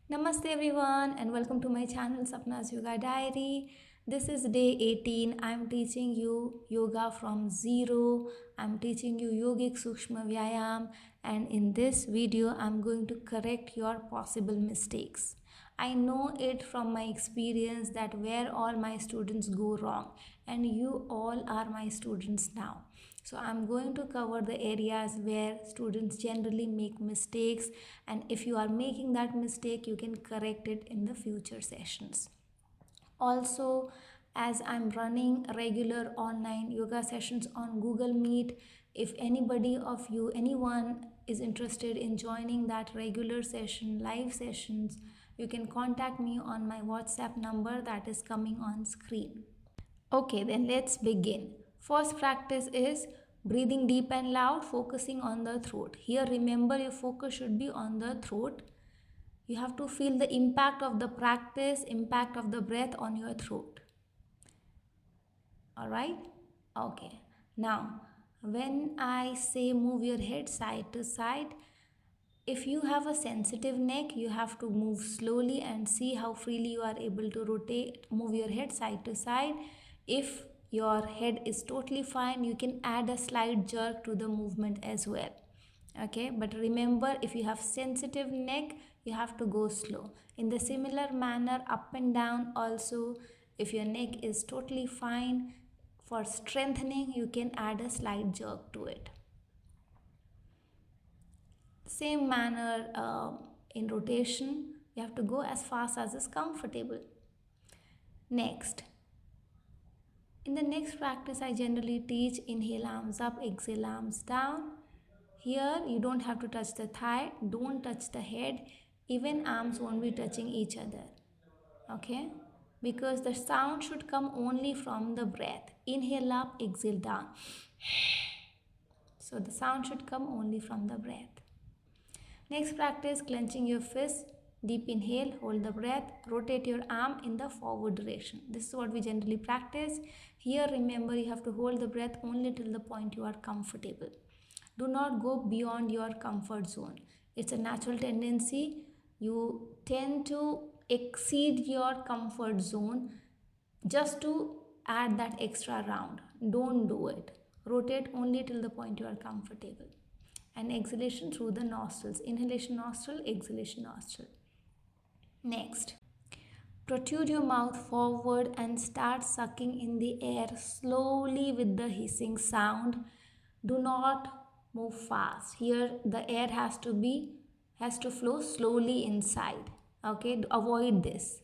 Namaste everyone and welcome to my channel Sapna's Yoga Diary. This is day 18. I'm teaching you yoga from zero. I'm teaching you yogic Sukshma Vyayam, and in this video I'm going to correct your possible mistakes. I know it from my experience that where all my students go wrong, and you all are my students now. So I'm going to cover the areas where students generally make mistakes, and if you are making that mistake, you can correct it in the future sessions. Also, as I'm running regular online yoga sessions on Google Meet, if anybody of you, anyone is interested in joining that regular session, live sessions, you can contact me on my WhatsApp number that is coming on screen. Okay, then let's begin. First practice is breathing deep and loud, focusing on the throat. Here, remember your focus should be on the throat. You have to feel the impact of the practice, impact of the breath on your throat. All right? Okay. Now, when I say move your head side to side, if you have a sensitive neck, you have to move slowly and see how freely you are able to rotate, move your head side to side. If your head is totally fine, you can add a slight jerk to the movement as well. Okay, but remember, if you have sensitive neck, you have to go slow. In the similar manner, up and down also, if your neck is totally fine, for strengthening, you can add a slight jerk to it. Same manner in rotation, you have to go as fast as is comfortable. Next, in the next practice, I generally teach inhale arms up, exhale arms down. Here, you don't have to touch the thigh, don't touch the head, even arms won't be touching each other. Okay? Because the sound should come only from the breath. Inhale up, exhale down. So the sound should come only from the breath. Next practice, clenching your fist. Deep inhale, hold the breath, rotate your arm in the forward direction. This is what we generally practice. Here, remember, you have to hold the breath only till the point you are comfortable. Do not go beyond your comfort zone. It's a natural tendency. You tend to exceed your comfort zone just to add that extra round. Don't do it. Rotate only till the point you are comfortable. And exhalation through the nostrils. Inhalation nostril, exhalation nostril. Next, protrude your mouth forward and start sucking in the air slowly with the hissing sound. Do not move fast. Here the air has to flow slowly inside. Okay, avoid this.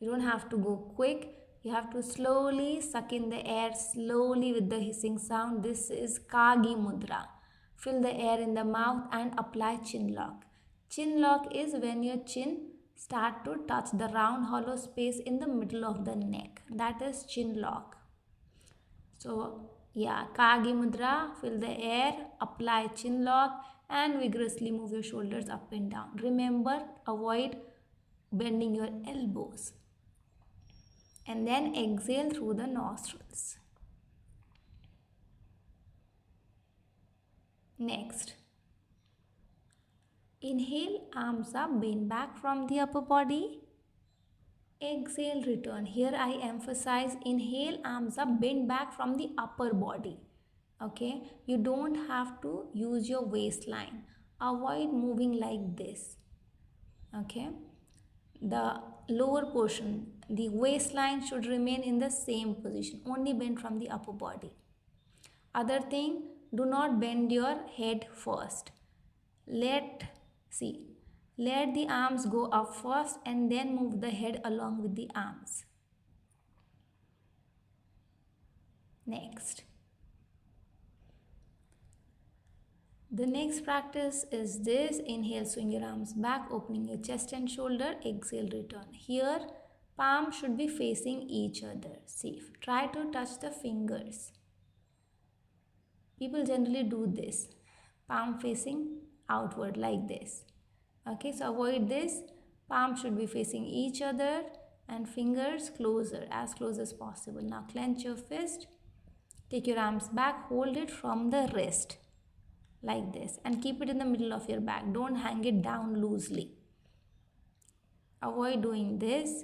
You don't have to go quick. You have to slowly suck in the air slowly with the hissing sound. This is Kagi Mudra. Fill the air in the mouth and apply chin lock. Chin lock is when your chin start to touch the round hollow space in the middle of the neck. That is chin lock. So yeah, Kagi Mudra, fill the air, apply chin lock and vigorously move your shoulders up and down. Remember, avoid bending your elbows. And then exhale through the nostrils. Next, inhale, arms up, bend back from the upper body. Exhale, return. Here I emphasize inhale, arms up, bend back from the upper body. Okay, you don't have to use your waistline. Avoid moving like this. Okay, the lower portion, the waistline should remain in the same position, only bend from the upper body. Other thing, do not bend your head first. Let the arms go up first and then move the head along with the arms. Next, the next practice is this. Inhale, swing your arms back, opening your chest and shoulder. Exhale, return. Here, palms should be facing each other. See, try to touch the fingers. People generally do this, palm facing outward like this. Okay, so avoid this. Palms should be facing each other and fingers closer, as close as possible. Now clench your fist, take your arms back, hold it from the wrist like this and keep it in the middle of your back. Don't hang it down loosely. Avoid doing this.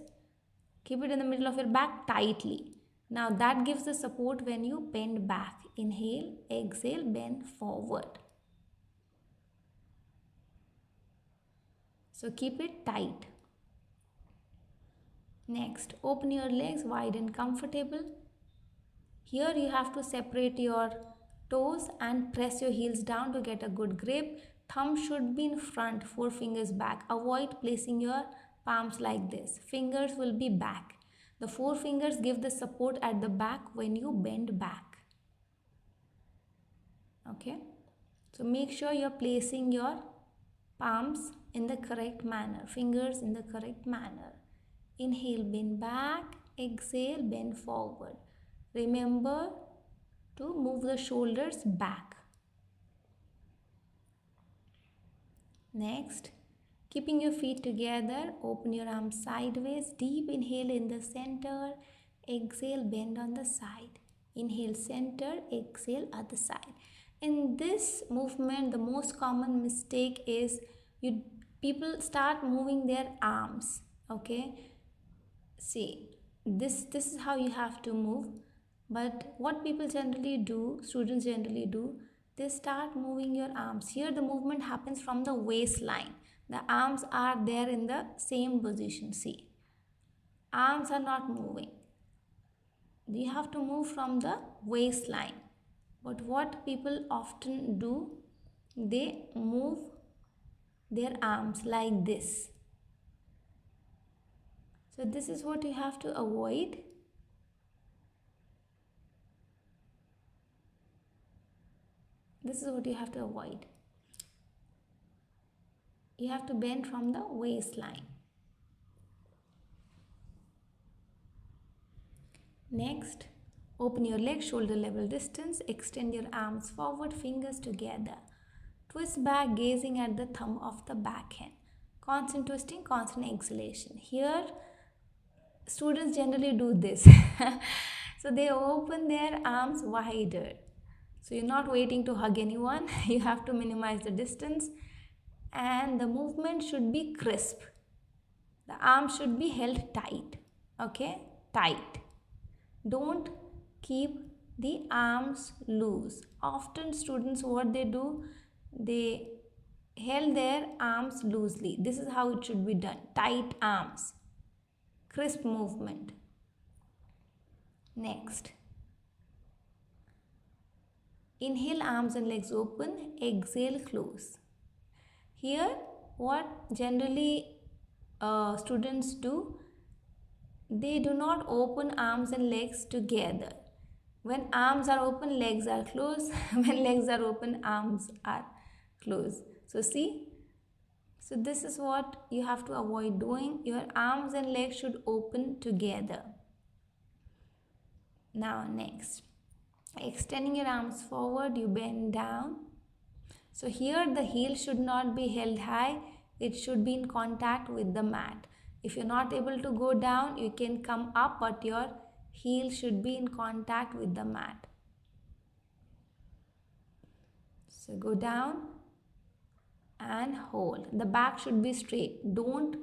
Keep it in the middle of your back tightly. Now that gives the support when you bend back. Inhale, exhale, bend forward. So keep it tight. Next, open your legs wide and comfortable. Here you have to separate your toes and press your heels down to get a good grip. Thumb should be in front, 4 fingers back. Avoid placing your palms like this. Fingers will be back. The 4 fingers give the support at the back when you bend back. Okay. So make sure you're placing your palms in the correct manner. Fingers in the correct manner. Inhale, bend back. Exhale, bend forward. Remember to move the shoulders back. Next, keeping your feet together, open your arms sideways. Deep inhale in the center. Exhale, bend on the side. Inhale, center. Exhale, other side. In this movement, the most common mistake is people start moving their arms. Okay, see, this is how you have to move. But what people generally do, students generally do, they start moving your arms. Here the movement happens from the waistline. The arms are there in the same position. See, arms are not moving. You have to move from the waistline. But what people often do, they move their arms like this. So this is what you have to avoid. This is what you have to avoid. You have to bend from the waistline. Next, open your legs, shoulder level distance. Extend your arms forward, fingers together. Twist back, gazing at the thumb of the back hand. Constant twisting, constant exhalation. Here, students generally do this. So they open their arms wider. So you're not waiting to hug anyone. You have to minimize the distance. And the movement should be crisp. The arms should be held tight. Okay? Tight. Don't keep the arms loose. Often students, what they do, they held their arms loosely. This is how it should be done. Tight arms. Crisp movement. Next. Inhale, arms and legs open. Exhale, close. Here, what generally students do, they do not open arms and legs together. When arms are open, legs are closed. When legs are open, arms are closed. So see, so this is what you have to avoid doing. Your arms and legs should open together. Now next, extending your arms forward, you bend down. So here the heel should not be held high. It should be in contact with the mat. If you're not able to go down, you can come up, but your heel should be in contact with the mat. So go down and hold. The back should be straight. Don't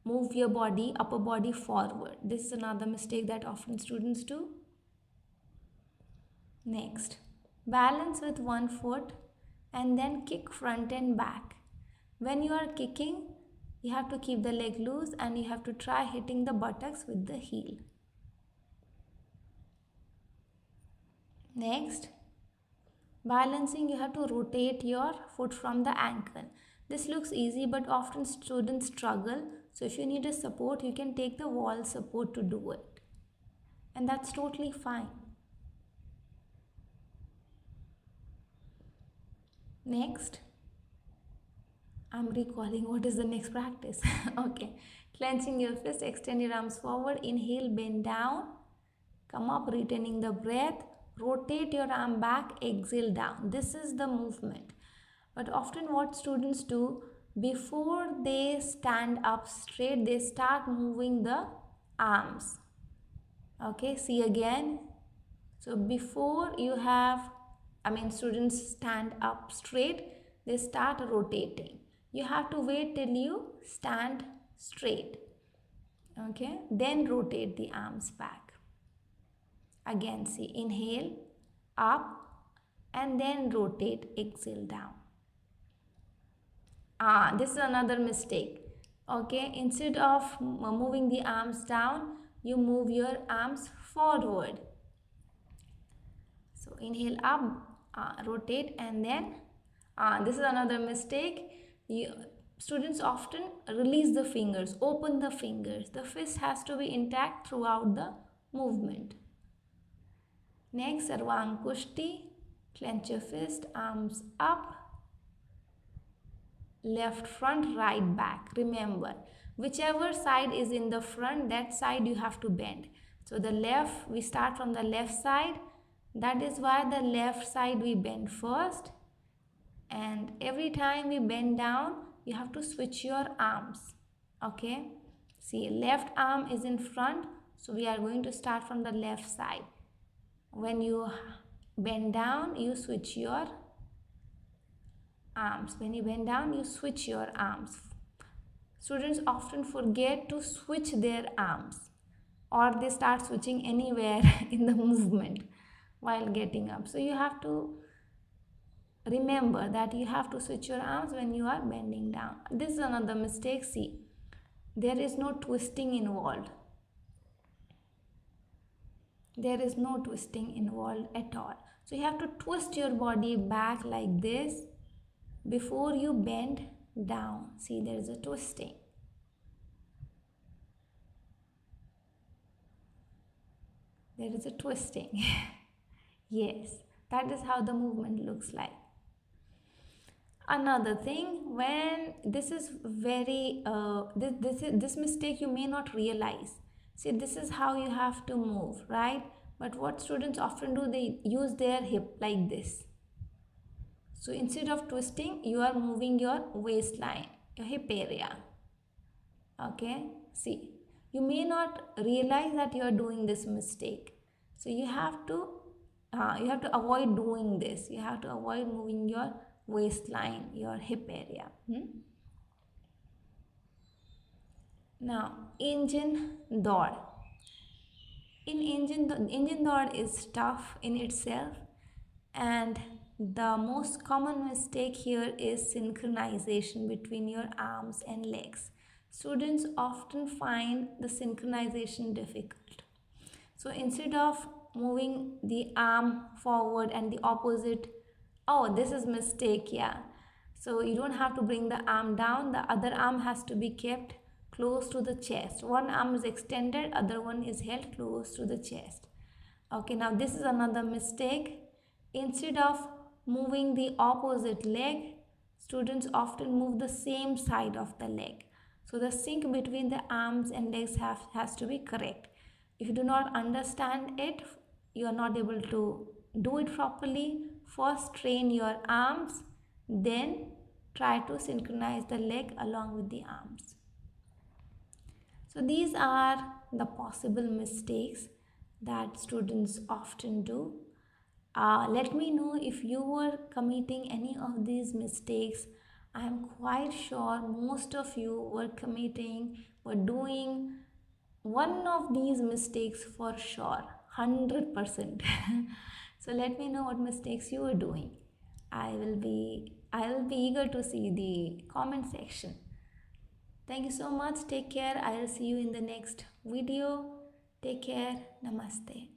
move your body, upper body forward. This is another mistake that often students do. Next, balance with one foot and then kick front and back. When you are kicking, you have to keep the leg loose and you have to try hitting the buttocks with the heel. Next, balancing, you have to rotate your foot from the ankle. This looks easy, but often students struggle. So if you need a support, you can take the wall support to do it. And that's totally fine. Next, I'm recalling what is the next practice. Okay, clenching your fist, extend your arms forward, inhale, bend down, come up, retaining the breath, rotate your arm back, exhale down. This is the movement. But often what students do, before they stand up straight, they start moving the arms. Okay, see again. So before students stand up straight, they start rotating. You have to wait till you stand straight. Okay, then rotate the arms back. Again, see, inhale, up, and then rotate, exhale, down. This is another mistake. Okay, instead of moving the arms down, you move your arms forward. So inhale up, rotate, and then this is another mistake. Students often release the fingers, open the fingers. The fist has to be intact throughout the movement. Next, Sarvankushti. Clench your fist, arms up, left front, right back. Remember, whichever side is in the front, that side you have to bend. So the left, we start from the left side. That is why the left side we bend first. And every time we bend down, you have to switch your arms. Okay? See, left arm is in front. So we are going to start from the left side. When you bend down, you switch your arms. When you bend down, you switch your arms. Students often forget to switch their arms, or they start switching anywhere in the movement while getting up. So you have to remember that you have to switch your arms when you are bending down. This is another mistake. See, there is no twisting involved. There is no twisting involved at all. So you have to twist your body back like this before you bend down. See, there is a twisting. There is a twisting. Yes, that is how the movement looks like. Another thing, when this is very this mistake you may not realize. See, this is how you have to move, right? But what students often do, they use their hip like this. So instead of twisting, you are moving your waistline, your hip area. Okay, see, you may not realize that you are doing this mistake. So you have to avoid doing this. You have to avoid moving your waistline, your hip area. Now, engine dod. In engine dod is tough in itself, and the most common mistake here is synchronization between your arms and legs. Students often find the synchronization difficult. So instead of moving the arm forward and the opposite, this is mistake, yeah. So you don't have to bring the arm down. The other arm has to be kept close to the chest. One arm is extended, other one is held close to the chest. Okay, now this is another mistake. Instead of moving the opposite leg, students often move the same side of the leg. So the sync between the arms and legs has to be correct. If you do not understand it, you are not able to do it properly. First train your arms, then try to synchronize the leg along with the arms. So these are the possible mistakes that students often do. Let me know if you were committing any of these mistakes. I am quite sure most of you were doing one of these mistakes for sure, 100%. So let me know what mistakes you are doing. I will be eager to see the comment section. Thank you so much. Take care. I will see you in the next video. Take care. Namaste.